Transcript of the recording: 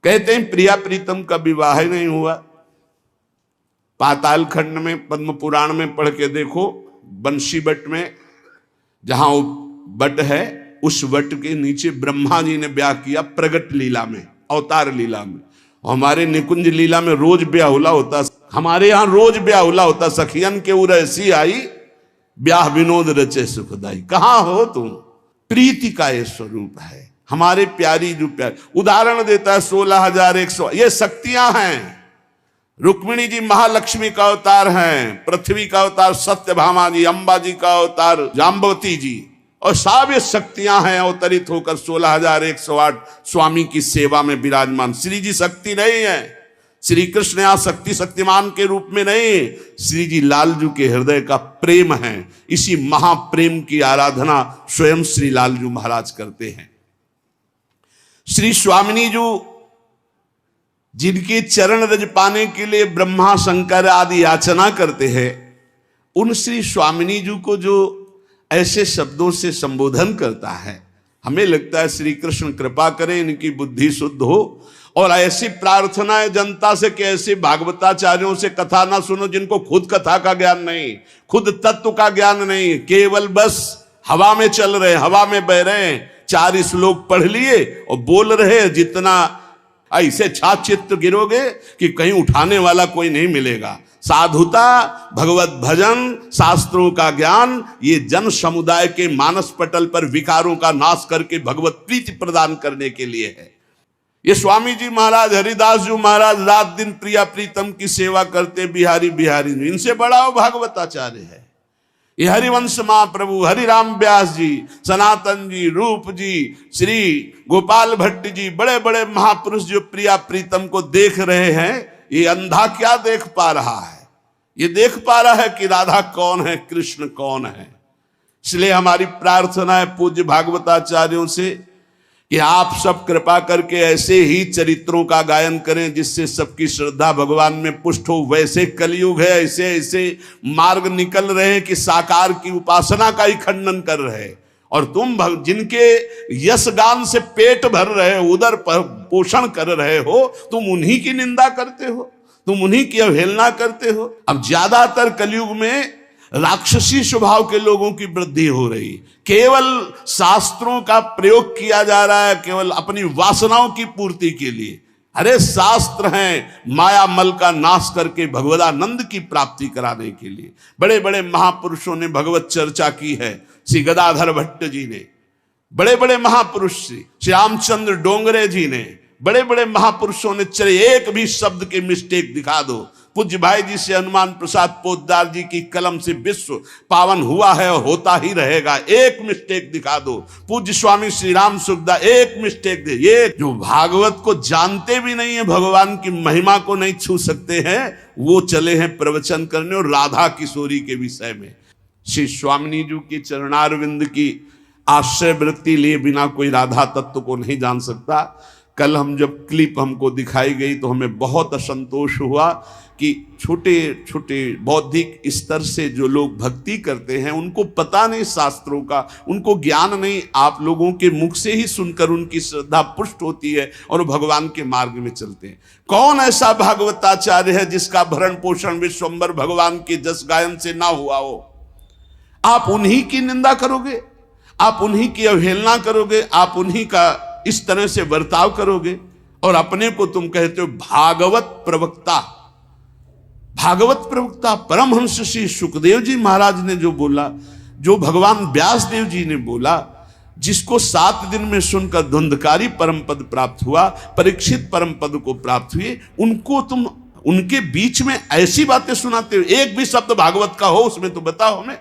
कहते हैं प्रिया प्रीतम का विवाह ही नहीं हुआ। पाताल खंड में पद्म पुराण में पढ़ के देखो, बंशी वट में जहां वो वट है, उस वट के नीचे ब्रह्मा जी ने ब्याह किया प्रगट लीला में, अवतार लीला में। हमारे निकुंज लीला में रोज ब्याहुला होता, हमारे यहाँ रोज ब्याहुला होता। सखियन के उर ऐसी आई, ब्याह विनोद रचे सुखदाई। कहाँ हो तुम? प्रीति का ये स्वरूप है हमारे प्यारी जो प्यार। उदाहरण देता है 16,100, ये शक्तियां हैं। रुक्मिणी जी महालक्ष्मी का अवतार हैं, पृथ्वी का अवतार सत्यभामा जी, अंबा जी का अवतार जाम्बवती जी, और सब ये शक्तियां हैं अवतरित होकर 16,108 स्वामी की सेवा में विराजमान। श्री जी शक्ति नहीं है, श्री कृष्ण यहाँ शक्ति शक्तिमान के रूप में नहीं, श्री जी लालजू के हृदय का प्रेम है। इसी महाप्रेम की आराधना स्वयं श्री लालजू महाराज करते हैं। श्री स्वामिनी जी जिनके चरण रज पाने के लिए ब्रह्मा शंकर आदि याचना करते हैं, उन श्री स्वामिनी जी को जो ऐसे शब्दों से संबोधन करता है, हमें लगता है श्री कृष्ण कृपा करें, इनकी बुद्धि शुद्ध हो। और ऐसी प्रार्थना है जनता से कि ऐसे भागवताचार्यों से कथा ना सुनो जिनको खुद कथा का ज्ञान नहीं, खुद तत्व का ज्ञान नहीं, केवल बस हवा में चल रहे, हवा में बह रहे हैं, 4 श्लोक पढ़ लिए और बोल रहे। जितना ऐसे छाचित्र गिरोगे कि कहीं उठाने वाला कोई नहीं मिलेगा। साधुता, भगवत भजन, शास्त्रों का ज्ञान, ये जन समुदाय के मानस पटल पर विकारों का नाश करके भगवत प्रीति प्रदान करने के लिए है। ये स्वामी जी महाराज, हरिदास जी महाराज रात दिन प्रिया प्रीतम की सेवा करते, बिहारी बिहारी, इनसे बड़ा वो भागवताचार्य है। ये हरिवंश महाप्रभु, हरिराम व्यास जी, सनातन जी, रूप जी, श्री गोपाल भट्ट जी, बड़े बड़े महापुरुष जो प्रिया प्रीतम को देख रहे हैं, ये अंधा क्या देख पा रहा है? ये देख पा रहा है कि राधा कौन है, कृष्ण कौन है। इसलिए हमारी प्रार्थना है पूज्य भागवताचार्यों से कि आप सब कृपा करके ऐसे ही चरित्रों का गायन करें जिससे सबकी श्रद्धा भगवान में पुष्ट हो। वैसे कलयुग है, ऐसे ऐसे मार्ग निकल रहे हैं कि साकार की उपासना का ही खंडन कर रहे हैं, और तुम जिनके यश गान से पेट भर रहे हो, उदर पोषण कर रहे हो, तुम उन्हीं की निंदा करते हो, तुम उन्हीं की अवहेलना करते हो। अब ज्यादातर कलयुग में राक्षसी स्वभाव के लोगों की वृद्धि हो रही, केवल शास्त्रों का प्रयोग किया जा रहा है, केवल अपनी वासनाओं की पूर्ति के लिए। अरे शास्त्र हैं माया मल का नाश करके भगवदानंद की प्राप्ति कराने के लिए। बड़े बड़े महापुरुषों ने भगवत चर्चा की है। श्री गदाधर भट्ट जी ने, बड़े बड़े महापुरुष श्री रामचंद्र डोंगरे जी ने, बड़े बड़े महापुरुषों ने, चले एक भी शब्द के मिस्टेक दिखा दो। पूज्य भाई जी से हनुमान प्रसाद पोद्दार जी की कलम से विश्व पावन हुआ है और होता ही रहेगा, एक मिस्टेक दिखा दो। पूज्य स्वामी श्री राम सुखदा एक मिस्टेक दे। ये जो भागवत को जानते भी नहीं है, भगवान की महिमा को नहीं छू सकते हैं, वो चले हैं प्रवचन करने और राधा किशोरी के विषय में। श्री स्वामिनी जी की चरणारविंद की आश्रय वृत्ति लिए बिना कोई राधा तत्व को नहीं जान सकता। कल हम जब क्लिप हमको दिखाई गई तो हमें बहुत असंतोष हुआ कि छोटे छोटे बौद्धिक स्तर से जो लोग भक्ति करते हैं उनको पता नहीं शास्त्रों का, उनको ज्ञान नहीं, आप लोगों के मुख से ही सुनकर उनकी श्रद्धा पुष्ट होती है और भगवान के मार्ग में चलते हैं। कौन ऐसा भागवताचार्य है जिसका भरण पोषण विश्वम्बर भगवान के जस गायन से ना हुआ हो? आप उन्हीं की निंदा करोगे, आप उन्हीं की अवहेलना करोगे, आप उन्हीं का इस तरह से बर्ताव करोगे और अपने को तुम कहते हो भागवत प्रवक्ता। भागवत प्रवक्ता परमहंस श्री सुखदेव जी महाराज ने जो बोला, जो भगवान व्यास देव जी ने बोला, जिसको 7 दिन में सुनकर धुंधकारी परम पद प्राप्त हुआ, परीक्षित परम पद को प्राप्त हुए, उनको तुम उनके बीच में ऐसी बातें सुनाते हो। एक भी शब्द भागवत का हो उसमें तो बताओ हमें।